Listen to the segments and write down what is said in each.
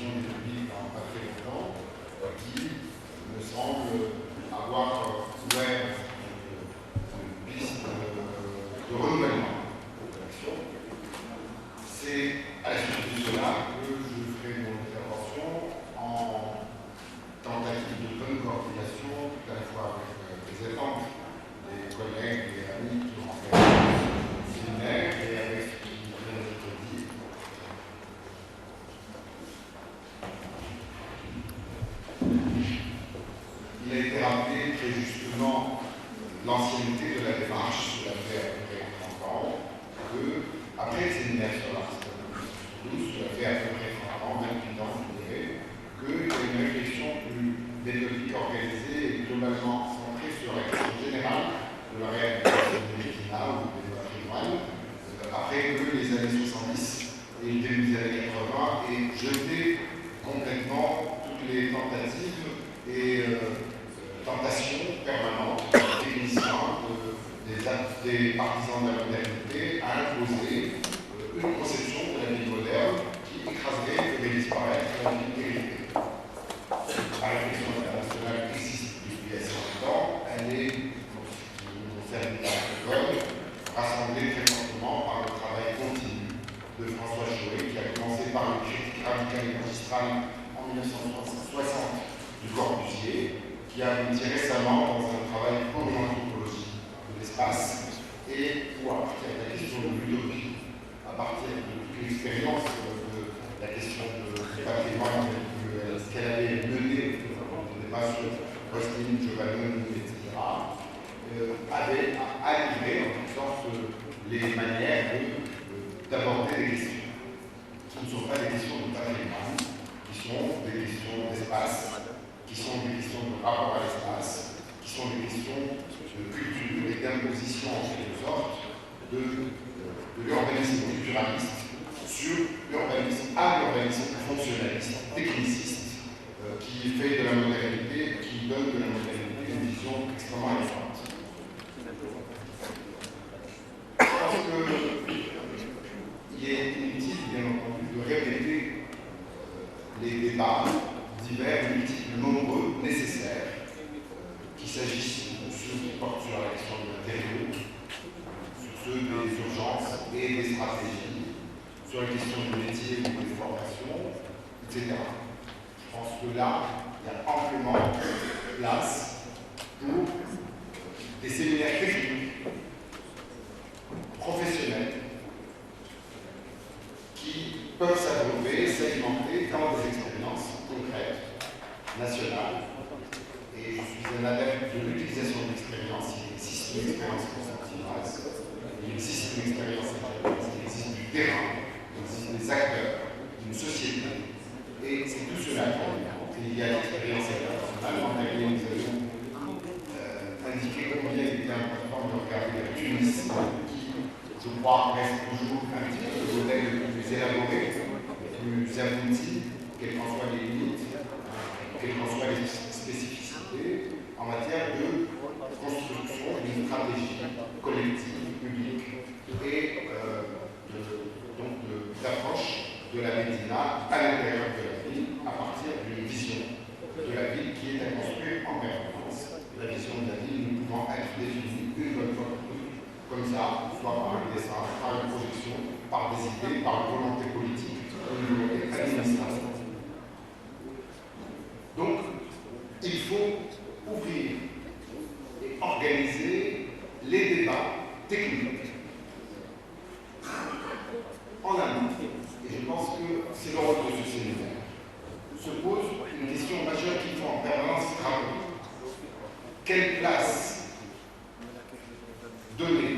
audition du public dans pas très longtemps, qui me semble avoir ouvert une piste de renouvellement de l'action. C'est à la suite de cela que je ferai mon intervention en tentative de bonne coordination, tout à la fois avec les attentes des collègues et amis qui ont fait le séminaire et avec ce qui vient d'être dit. Il a été rappelé très justement l'ancienneté de la démarche, cela fait à peu près 30 ans, que après le séminaire sur l'Arc-en-Ciel, cela fait à peu près 30 ans, 28 ans, je dirais, qu'il y a une réflexion plus méthodique, organisée et globalement centrée sur la question générale de la réhabilitation de l'État ou du patrimoine, après que les années 70 et le début des années 80 aient jeté complètement toutes les tentatives et tentations permanentes des techniciens, des partisans de la modernité à imposer une conception de la vie moderne qui écraserait, ferait disparaître la vie héritée. La réflexion internationale existe depuis assez longtemps, elle est, pour ce qui nous concerne à l'école, rassemblée très fortement par le travail continu de François Choët, qui a commencé par une critique radicale et magistrale en 1960 du Corbusier, qui a abouti récemment dans un travail purement anthropologique de l'espace, et où, à partir de la question de l'utopie, à partir de toute l'expérience de la question du patrimoine qu'elle avait menée dans le débat sur Rustin, Giovannoni, etc., avait à livrer en quelque sorte les manières d'aborder des questions qui ne sont pas des questions de patrimoine, qui sont des questions d'espace, qui sont des questions de rapport à l'espace, qui sont des questions de culture et d'imposition en quelque sorte de l'urbanisme culturaliste sur l'urbanisme à l'urbanisme fonctionnaliste, techniciste, qui fait de la modernité, qui donne de la modernité une vision extrêmement étroite. Je pense qu'il est inutile, bien entendu, de répéter les débats divers, multiples, nombreux, nécessaires, qu'il s'agisse de ceux qui portent sur la question de matériaux, sur ceux des urgences et des stratégies, sur la question du métier ou des formations, etc. Je pense que là, il y a amplement place pour des séminaires techniques, professionnels, qui peuvent s'abreuver, segmenter dans des expériences concrètes, nationales. Et je suis un adepte de l'utilisation de l'expérience. Il existe une expérience consentivale, il existe une expérience intelligente, il existe du terrain, il existe des acteurs, d'une société. Et c'est tout cela qui compte. Il y a l'expérience internationale. En dernier, nous avons indiqué combien il était important de regarder la Tunisie, qui, je crois, reste toujours un petit peu le modèle le plus élaboré, le plus abouti, quelles qu'en soient les limites, quelles qu'en soient les spécificités, en matière de construction d'une stratégie collective, publique, et donc d'approche de la Médina à l'intérieur de la ville, à partir d'une vision de la ville qui est à construire en permanence. La vision de la ville ne pouvant être définie une bonne fois pour toutes, comme ça, soit par un dessin, par une projection, par des idées, par une volonté politique, une volonté administrative. Donc, il faut ouvrir et organiser les débats techniques en amont. Et je pense que c'est le rôle de ce séminaire. Se pose une question majeure qu'il faut en permanence rappeler. Quelle place donner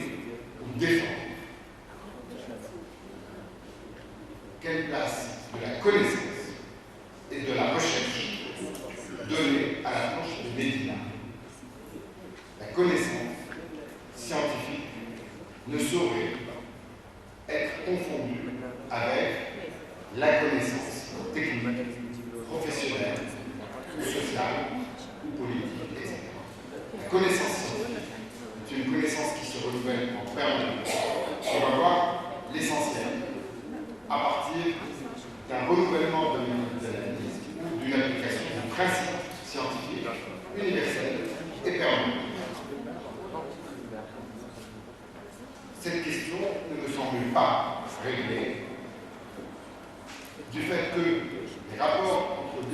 ou défendre? Quelle place de la connaissance et de la recherche donner à l'approche de Médina? La connaissance scientifique ne saurait être confondue avec la connaissance technique, professionnelle, ou sociale, ou politique, etc. La connaissance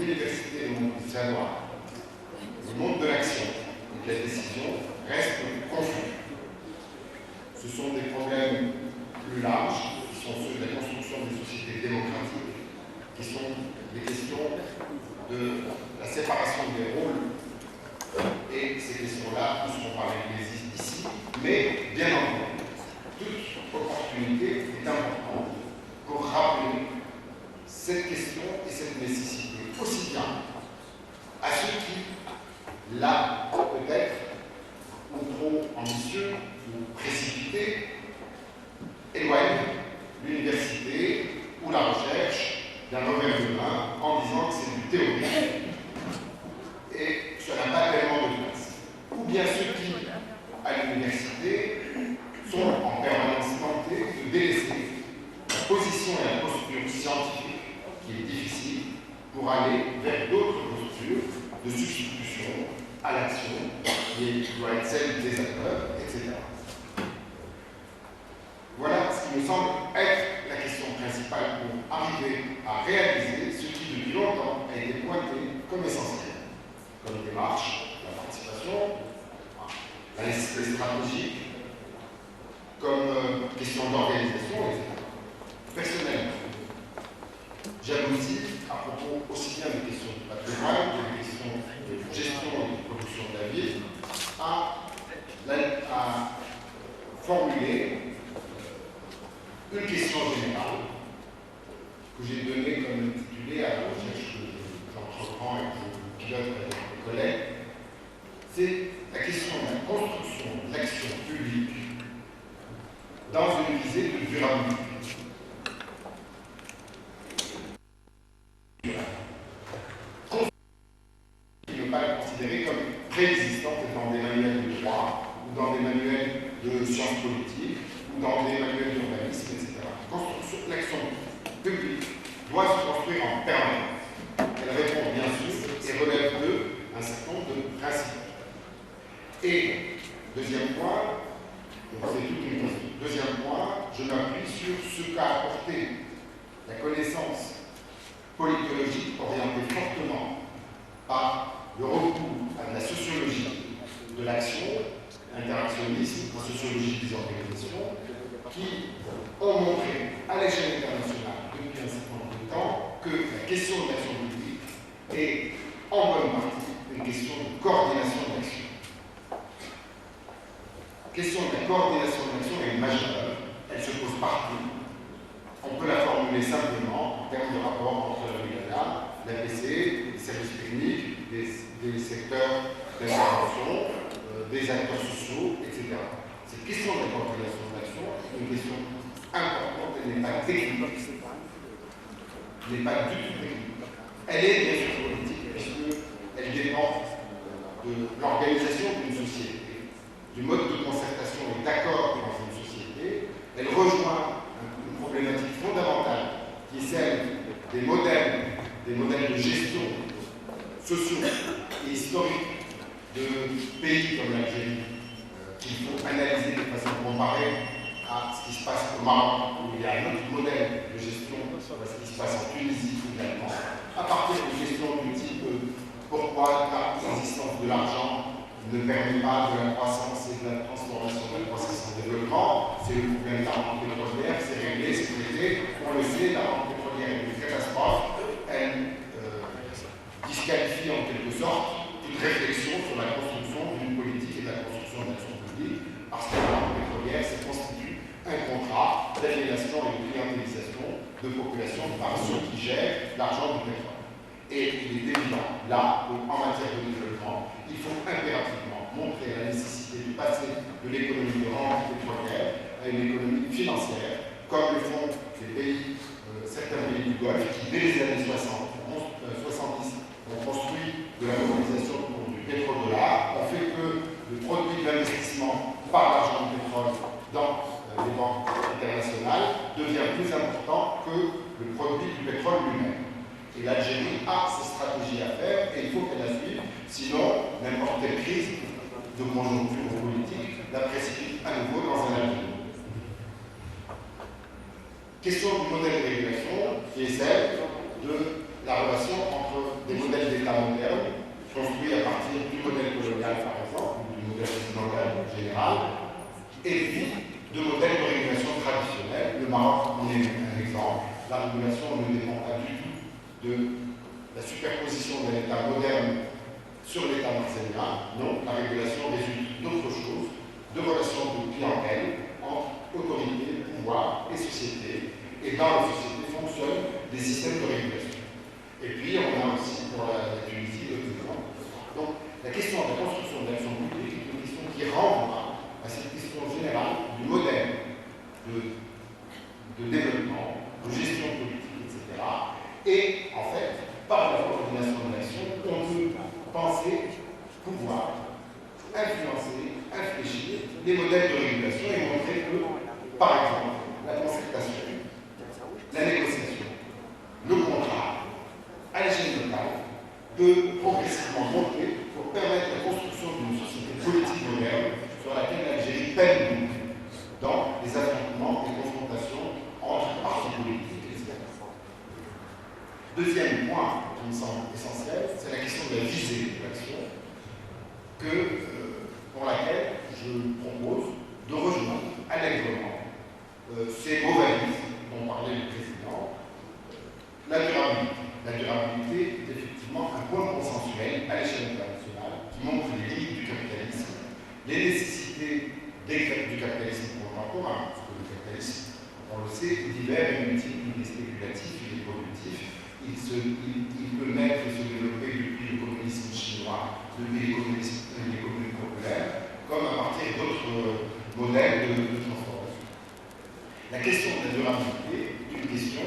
l'université et le monde du savoir, le monde de l'action et de la décision restent confus. Ce sont des problèmes plus larges, qui sont ceux de la construction des sociétés démocratiques, qui sont des questions de la séparation des rôles. Et ces questions-là ne seront pas réglées ici, mais bien entendu, toute opportunité est importante pour rappeler cette question et cette nécessité, aussi bien à ceux qui, là, peut-être, ou trop ambitieux ou précipités, éloignent l'université ou la recherche d'un revers de main en disant que c'est du théorique et ça n'a pas tellement de place. Ou bien ceux qui, à l'université, sont en permanence tentés de délaisser la position et la posture scientifique qui est difficile pour aller vers d'autres postures de substitution à l'action qui doit être celle des acteurs, etc. Voilà ce qui me semble être la question principale pour arriver à réaliser ce qui depuis longtemps a été pointé comme essentiel, comme démarche, la participation, la nécessité stratégique, comme question d'organisation, etc. Personnellement, j'aboutis à propos aussi bien des questions de patrimoine que des questions de gestion et de production de la ville à formuler une question générale que j'ai donnée comme intitulée à la recherche que j'entreprends et que je pilote avec mes collègues. C'est la question de la construction de l'action publique dans une visée de durabilité. Ne pas la considérer comme préexistante dans des manuels de droit ou dans des manuels de sciences politiques ou dans des manuels d'urbanisme, etc. L'action publique doit se construire en permanence. Elle répond bien sûr et relève un certain nombre de principes. Et deuxième point, c'est toute une question. Deuxième point, je m'appuie sur ce qu'a apporté la connaissance politologique orientée fortement par le recours à de la sociologie de l'action, interactionnisme, la sociologie des organisations, qui ont montré à l'échelle internationale depuis un certain nombre de temps que la question de l'action publique est en bonne partie une question de coordination de l'action. La question de la coordination de l'action est majeure, elle se pose partout. On peut la formuler simplement en termes de rapport entre l'OIAA, l'APC, les services techniques, des secteurs d'intervention, des acteurs sociaux, etc. Cette question de la coordination de l'action est une question importante, elle n'est pas technique. Elle n'est pas du tout technique. Elle est bien sûr politique, puisqu'elle dépend de l'organisation d'une société, du mode de concertation et d'accord dans une société. Elle rejoint une problématique fondamentale qui est celle des modèles de gestion sociaux et historiques de pays comme l'Algérie, qu'il faut analyser de façon comparée à ce qui se passe au Maroc, où il y a un autre modèle de gestion, à ce qui se passe en Tunisie également, à partir de questions du type pourquoi l'existence de l'argent ne permet pas de la croissance et de la transformation de la croissance en développement. C'est le problème de la rente pétrolière, c'est réglé, c'est traité. On le sait, la rente pétrolière est une catastrophe. Elle disqualifie en quelque sorte toute réflexion sur la construction d'une politique et de la construction de l'action publique, parce que la rente pétrolière, c'est constitue un contrat d'aliénation et de clientélisation de population par ceux qui gèrent l'argent du pétrole. Et il est évident, là, en matière de développement, il faut impérativement montrer la nécessité de passer de l'économie de rente pétrolière à une économie financière, comme le font les pays, certains pays du Golfe, qui dès les années 70 ont construit de la mobilisation pour du pétrodollar, ont fait que le produit de l'investissement par l'argent du pétrole dans les banques internationales devient plus important que le produit du pétrole lui-même. Et l'Algérie a ses stratégies à faire et il faut qu'elle la suive, sinon n'importe quelle crise de conjoncture politique la précipite à nouveau dans un avenir. Question du modèle de régulation qui est celle de la relation entre des État moderne, construit à partir du modèle colonial, par exemple, ou du modèle résidentiel général, et puis de modèles de régulation traditionnels. Le Maroc en est un exemple. La régulation ne dépend pas du tout de la superposition d'un État moderne sur l'État marseillais. Non, la régulation résulte d'autre chose, de relations de clientèle entre autorité, pouvoir et société. Et dans la société fonctionnent des systèmes de régulation. Et puis, on a aussi pour la Tunisie d'autres exemples. Donc, la question de la construction de l'action publique est une question qui renvoie à cette question générale du modèle de développement, de gestion politique, etc. Et, en fait, par la coordination de l'action, on peut penser, pouvoir, influencer, infléchir les modèles de régulation et montrer que, par exemple, la concertation, la négociation, le contrat, à l'échelle locale, peut progressivement monter pour permettre la construction d'une société politique moderne sur laquelle l'Algérie peine dans les affrontements et confrontations entre partis politiques, etc. Deuxième point qui me semble essentiel, c'est la question de la visée de l'action, pour laquelle je propose de rejoindre allègrement ces mots valises dont parlait le président. La durabilité. La durabilité est effectivement un point consensuel à l'échelle internationale qui montre les limites du capitalisme, les nécessités du capitalisme contemporain, parce que le capitalisme, on le sait, est divers et multiple, il est spéculatif, il est productif, il peut naître et se développer depuis le communisme chinois, depuis l'économie populaire, comme à partir d'autres modèles de transformation. La question de la durabilité est une question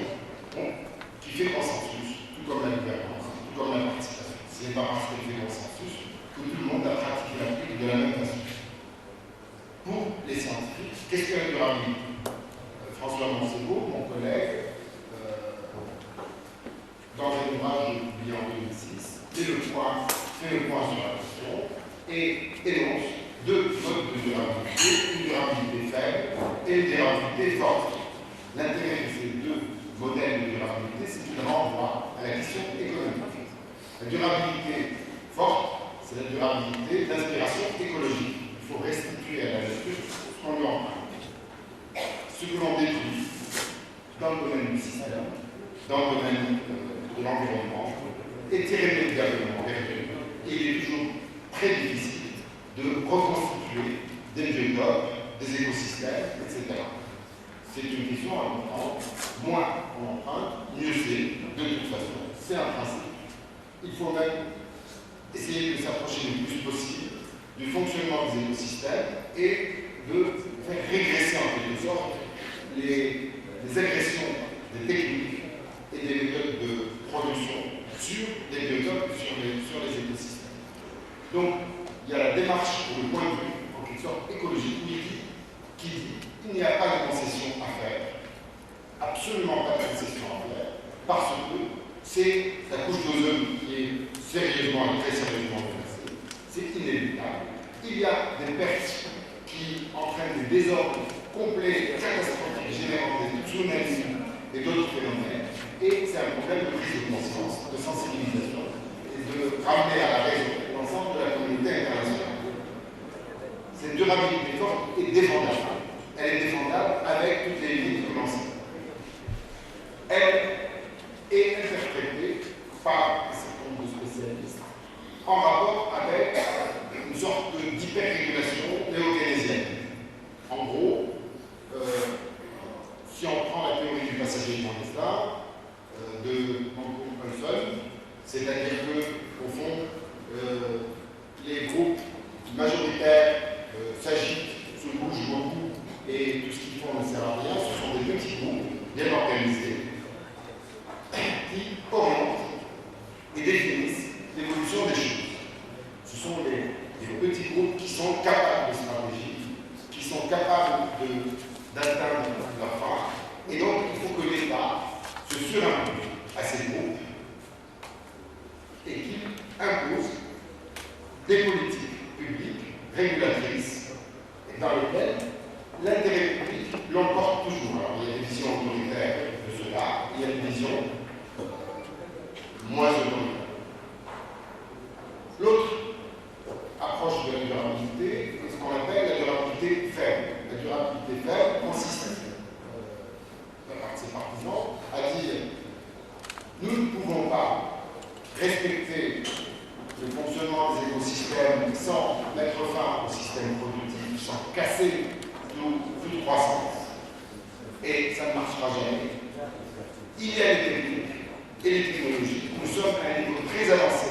qui fait consensus, tout comme la gouvernance, tout comme la participation. Ce n'est pas parce qu'elle fait consensus que tout le monde a pratiqué l'applique de la même façon. Pour les scientifiques, qu'est-ce que la durabilité? François Mancebo, mon collègue, dans un ouvrage publié en 2006, fait le point sur la question et énonce deux modes de durabilité, une durabilité faible et une durabilité forte. L'intérêt de ces deux modèles de durabilité, c'est qu'il renvoie à la question économique. La durabilité forte, c'est la durabilité d'inspiration écologique. Il faut restituer à la nature ce qu'on lui emprunte. Ce que l'on détruit dans le domaine du système, dans le domaine de l'environnement, est irrémédiablement perdu. Et il est toujours très difficile de reconstituer des biotopes, des écosystèmes, etc. C'est une question à comprendre. Moins on emprunte, mieux c'est, de toute façon. C'est un principe. Il faut même essayer de s'approcher le plus possible du fonctionnement des écosystèmes et de faire régresser en quelque sorte les agressions des techniques et des méthodes de production sur les biotopes, sur les écosystèmes. Donc, il y a la démarche pour le point de vue, en quelque sorte écologique, qui dit qu'il n'y a pas de concession à faire, absolument pas de concession à faire, parce que c'est la couche d'ozone qui est sérieusement et très sérieusement menacée, c'est inévitable. Il y a des pertes qui entraînent des désordres complets, catastrophiques, générant des tsunamis et d'autres phénomènes, et c'est un problème de prise de conscience, de sensibilisation, et de ramener à la raison l'ensemble de la communauté internationale. Cette durabilité forte est défendable. Elle est défendable avec toutes les limites que l'on sait. Elle est interprétée par un certain nombre de spécialistes en rapport avec une sorte d'hyper-régulation néo-keynésienne. En gros, si on prend la théorie du passager clandestin de Manco-Olson, c'est-à-dire que, au fond, les groupes majoritaires s'agitent, se bougent beaucoup, et tout ce qu'ils font ne sert à rien, ce sont des petits groupes bien organisés qui orientent et définissent l'évolution des choses. Ce sont les petits groupes qui sont capables de stratégie, qui sont capables d'atteindre leur fin, et donc il faut que l'État se surimpose à ces groupes et qu'il impose des politiques publiques régulatrices dans lesquelles l'intérêt public l'emporte toujours. Alors, il y a des visions autoritaires de cela, il y a des visions moins autoritaires. respecter le fonctionnement des écosystèmes sans mettre fin au système productif, sans casser toute croissance. Et ça ne marchera jamais. Il y a les techniques et les technologies. Nous sommes à un niveau très avancé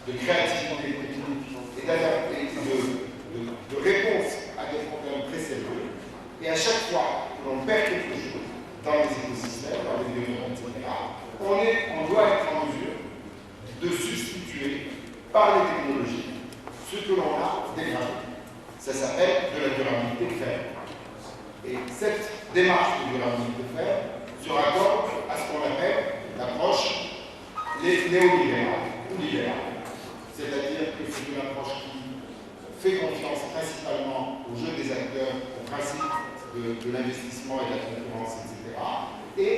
de créativité technique et de réponse à des problèmes très sérieux. Et à chaque fois que l'on perd quelque chose dans les écosystèmes, dans les environnements, etc., on doit être en mesure de substituer par les technologies ce que l'on a dégradé. Ça s'appelle de la durabilité ferme. Et cette démarche de durabilité ferme se raccorde à ce qu'on appelle l'approche néolibérale ou libérale. C'est-à-dire que c'est une approche qui fait confiance principalement au jeu des acteurs, au principe de l'investissement et de la concurrence, etc. Et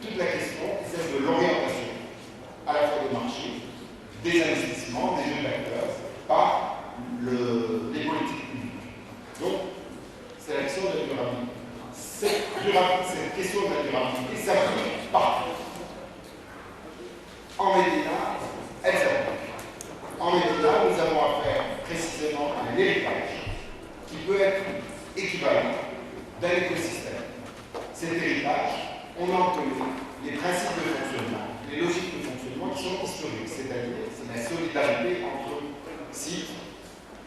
toute la question, c'est celle de l'orientation à la fois des marchés, des investissements, des jeux d'acteurs, par les politiques publiques. Donc, c'est la question de la durabilité. Cette question de la durabilité s'applique partout. En Médina, elle s'applique. En Médina, nous avons affaire précisément à un héritage qui peut être équivalent d'un écosystème. Cet héritage, on en connaît les principes de fonctionnement, les logiques de fonctionnement qui sont historiques, c'est-à-dire c'est la solidarité entre sites,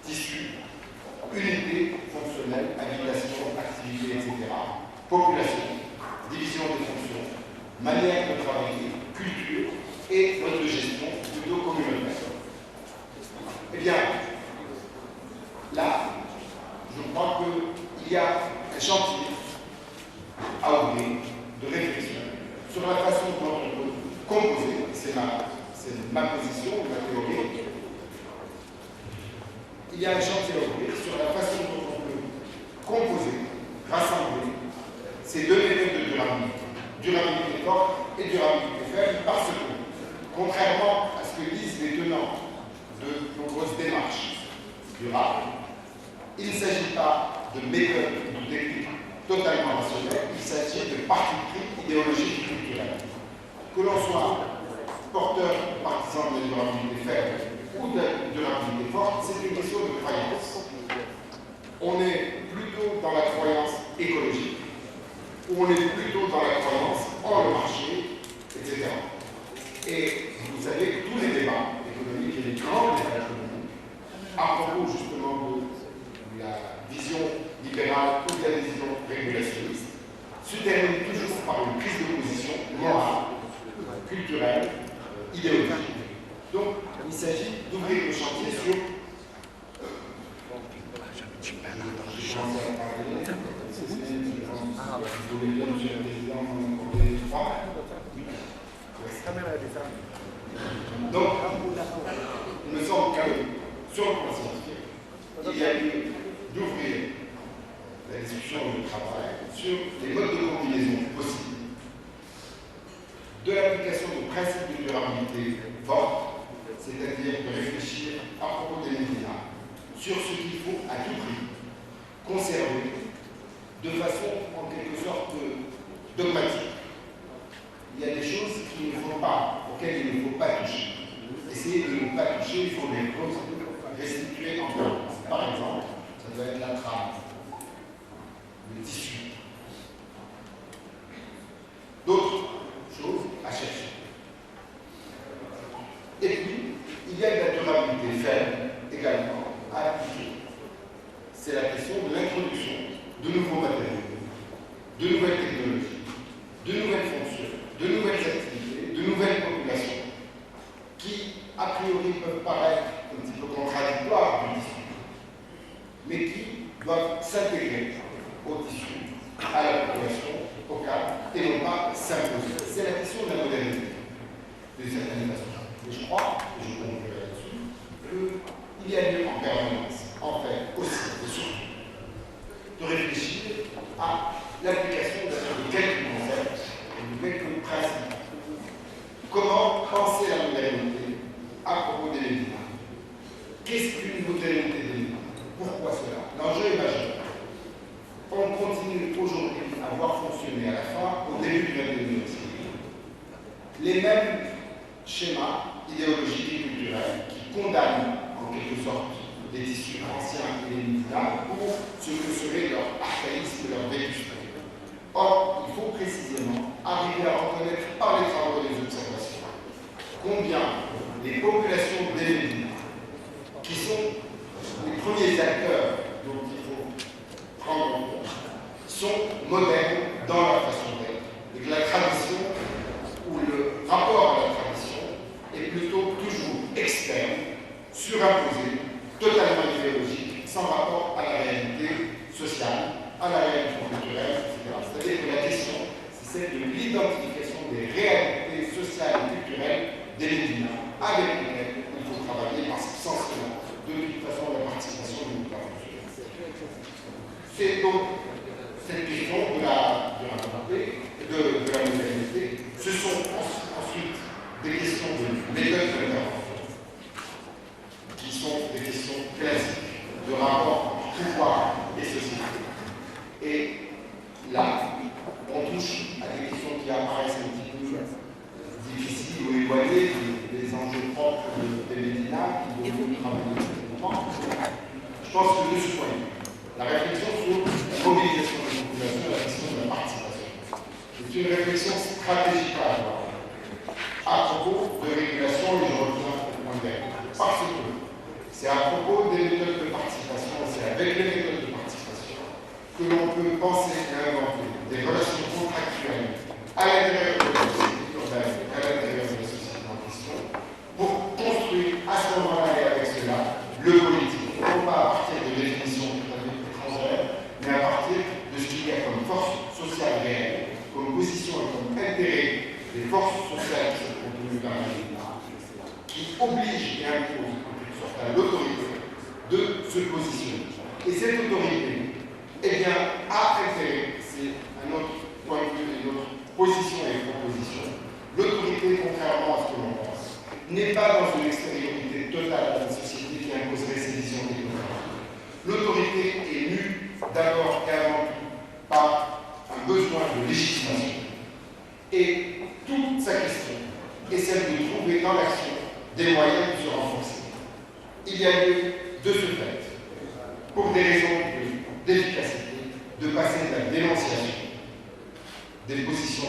tissus, unités fonctionnelles, habitation, activité, etc., population, division des fonctions, manière de travailler, culture et mode de gestion plutôt communautaire. Eh bien, là, je crois qu'il y a un chantier à ouvrir de réflexion sur la façon dont on peut composer, c'est ma position, ma théorie. Il y a un chantier à ouvrir sur la façon dont on peut composer, rassembler ces deux méthodes de durabilité forte et durabilité faible, parce que, contrairement à ce que disent les tenants de nombreuses démarches durables, il ne s'agit pas de méthodes ou de techniques totalement rationnelles, il s'agit de partis pris idéologiques et culturels. Que l'on soit porteur ou partisan de la durabilité faible ou de la durabilité forte, c'est une question de croyance. On est plutôt dans la croyance écologique, ou on est plutôt dans la croyance en le marché, etc. Et vous savez que tous les débats économiques et les grands débats économiques, à propos justement de la vision libérale ou de la vision régulationniste, se terminent toujours par une prise de position morale, culturelle, idéologique. Donc, il s'agit d'ouvrir le chantier sur donc, il me semble que sur le plan scientifique, il y a lieu d'ouvrir la discussion et le travail sur les modes de combinaison possibles de l'application de principes de durabilité forte, c'est-à-dire de réfléchir à propos des médias sur ce qu'il faut à tout prix conserver de façon en quelque sorte dogmatique. Il y a des choses qu'il ne faut pas, auxquelles il ne faut pas toucher. Essayer de ne pas toucher, il faut les restituer en permanence. Par exemple, ça doit être la trame, le tissu. D'autres choses à chercher. Et puis, il y a de la durabilité faible également à appliquer. C'est la question de l'introduction de nouveaux matériaux, de nouvelles technologies, de nouvelles fonctions, de nouvelles activités, de nouvelles populations, qui, a priori, peuvent paraître un petit peu contradictoires du tissu, mais qui doivent s'intégrer au tissu, à la population, au cadre, et non pas s'imposer. C'est la question de la modernité, de certaines façons. Et je crois, et je conclurai là-dessus, qu'il y a lieu en permanence, en fait, aussi et surtout, de réfléchir à l'application de quelques concepts et de quelques principes. Comment penser la modernité à propos des médias? Qu'est-ce qu'une modernité des médias? Pourquoi cela? L'enjeu est majeur. On continue aujourd'hui à voir fonctionner à la fin, au début du XXIe siècle, les mêmes schéma idéologique et culturel qui condamne en quelque sorte les tissus anciens et les médias pour ce que serait leur archaïsme, leur vétusté. Or, il faut précisément arriver à reconnaître par les travaux et les observations combien les populations des médias, qui sont les premiers acteurs dont il faut prendre en compte, sont modernes dans leur façon d'être, et que la tradition ou le rapport à la tradition est plutôt toujours externe, surimposé, totalement idéologique, sans rapport à la réalité sociale, à la réalité culturelle, etc. C'est-à-dire que la question, c'est celle de l'identification des réalités sociales et culturelles des médias avec lesquelles il faut travailler, parce que sans cela, de toute façon, la participation ne nous pas fonctionner. C'est donc cette question de la volonté, de la modernité. Ce sont ensuite des questions de méthode de l'intervention, qui sont des questions classiques de rapport entre pouvoir et société. Et là, on touche à des questions qui apparaissent un petit peu difficiles ou éloignées des enjeux propres des médias qui doivent travailler depuis longtemps. Je pense que de ce point de vue, la réflexion sur la mobilisation des populations, la question de la participation, c'est une réflexion stratégique à avoir à propos de régulation, et je reviens au point d'air. Parce que c'est à propos des méthodes de participation, c'est avec les méthodes de participation que l'on peut penser et inventer des relations contractuelles à l'intérieur de la société urbaine, à l'intérieur de la société en question, pour construire à ce moment-là et avec cela le politique. Non pas à partir de définitions tout à fait étrangères, mais à partir de ce qu'il y a comme force sociale réelle, comme position et comme intérêt des forces sociales qui sont contenues dans la vie, qui obligent et imposent en quelque sorte à l'autorité de se positionner. Et cette autorité, eh bien, a intérêt, c'est un autre point de vue, une autre position et proposition. L'autorité, contrairement à ce que l'on pense, n'est pas dans une extériorité totale à la société qui imposerait ses visions technocratiques. L'autorité est mue d'abord et avant tout par un besoin de légitimation. Et toute sa question est celle de trouver dans l'action des moyens de se renforcer. Il y a lieu de ce fait, pour des raisons d'efficacité, de passer de la dénonciation des positions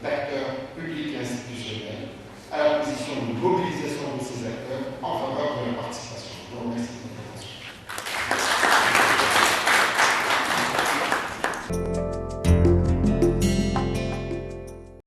d'acteurs publics et institutionnels à la position de mobilisation de ces acteurs en faveur de la participation. Je vous remercie de votre attention.